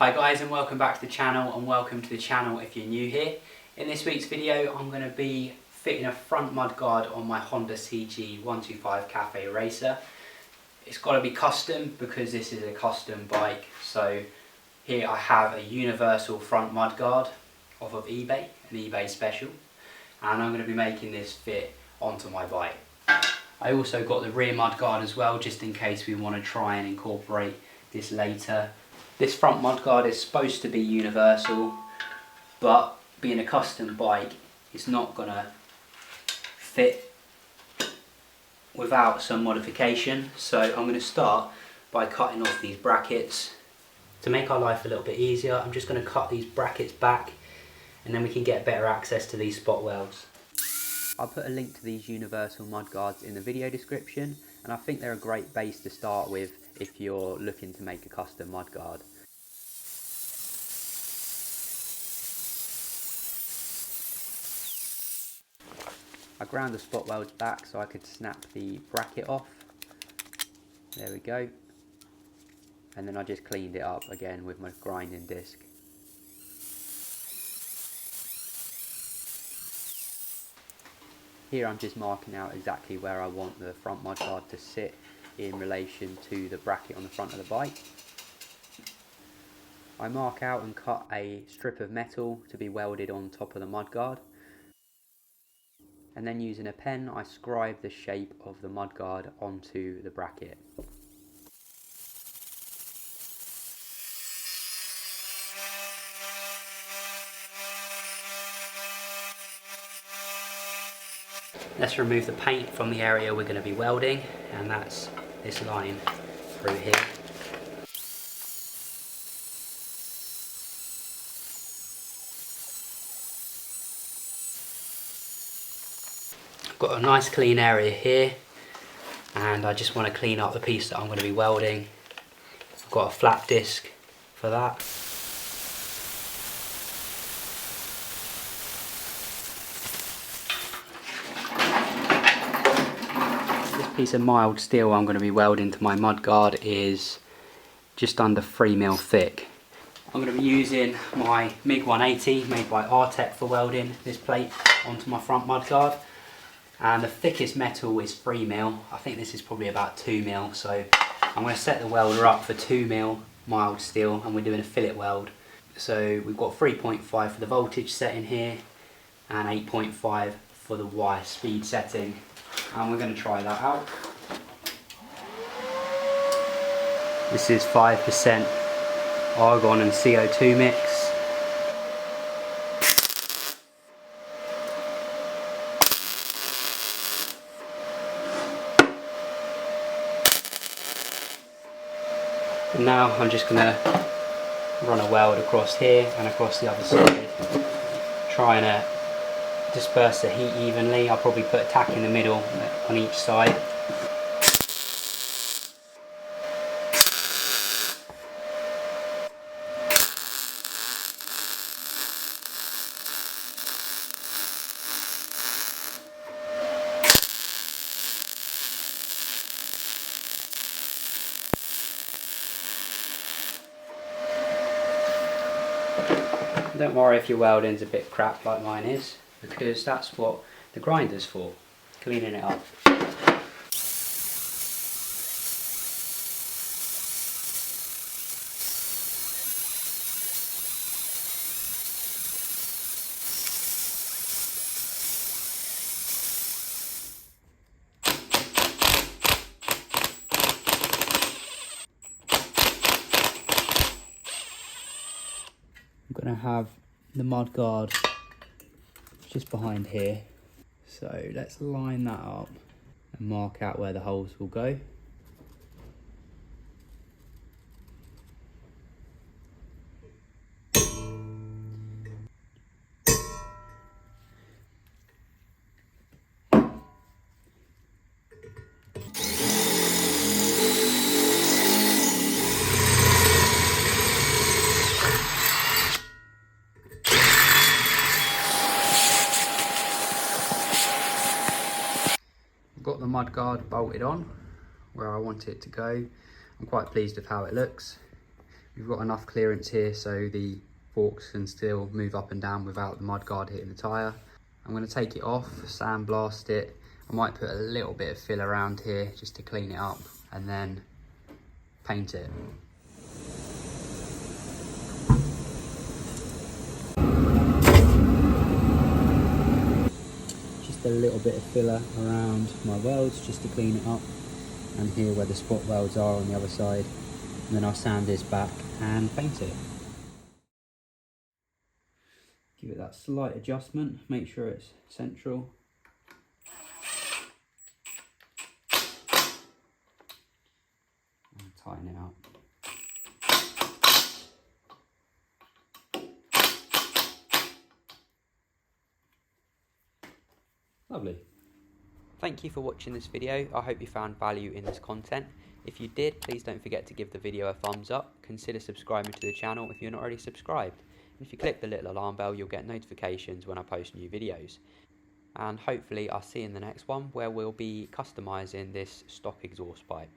Hi guys, and welcome back to the channel, and welcome to the channel if you're new here. In this week's video I'm going to be fitting a front mudguard on my Honda CG125 Cafe Racer. It's got to be custom because this is a custom bike, so here I have a universal front mudguard off of eBay, an eBay special, and I'm going to be making this fit onto my bike. I also got the rear mudguard as well, just in case we want to try and incorporate this later. This front mudguard is supposed to be universal, but being a custom bike, it's not going to fit without some modification. So I'm going to start by cutting off these brackets. To make our life a little bit easier, I'm just going to cut these brackets back, and then we can get better access to these spot welds. I'll put a link to these universal mudguards in the video description, and I think they're a great base to start with if you're looking to make a custom mudguard. I ground the spot welds back so I could snap the bracket off. There we go. And then I just cleaned it up again with my grinding disc. Here I'm just marking out exactly where I want the front mudguard to sit in relation to the bracket on the front of the bike. I mark out and cut a strip of metal to be welded on top of the mudguard. And then using a pen I scribe the shape of the mudguard onto the bracket. Let's remove the paint from the area we're going to be welding, and that's this line through here. I've got a nice clean area here, and I just want to clean up the piece that I'm going to be welding. I've got a flat disc for that. Piece of mild steel I'm going to be welding to my mudguard is just under 3mm thick. I'm going to be using my MiG 180 made by Artec for welding this plate onto my front mudguard, and the thickest metal is 3mm. I think this is probably about 2mm, so I'm going to set the welder up for 2mm mild steel, and we're doing a fillet weld. So we've got 3.5 for the voltage setting here and 8.5 for the wire speed setting. And we're going to try that out. This is 5% argon and CO2 mix. And now I'm just going to run a weld across here and across the other side, trying to disperse the heat evenly. I'll probably put a tack in the middle on each side. Don't worry if your welding's a bit crap like mine is, because that's what the grinder's for, cleaning it up. I'm going to have the mudguard just behind here, so let's line that up and mark out where the holes will go. Got the mudguard bolted on where I want it to go. I'm quite pleased with how it looks. You've got enough clearance here so the forks can still move up and down without the mudguard hitting the tyre. I'm going to take it off, sandblast it. I might put a little bit of fill around here just to clean it up and then paint it. Just a little bit of filler around my welds just to clean it up, and here where the spot welds are on the other side, and then I'll sand this back and paint it. Give it that slight adjustment, make sure it's central. And tighten it up. Lovely. Thank you for watching this video. I hope you found value in this content. If you did, please don't forget to give the video a thumbs up. Consider subscribing to the channel if you're not already subscribed. And if you click the little alarm bell, you'll get notifications when I post new videos. And hopefully I'll see you in the next one where we'll be customizing this stock exhaust pipe.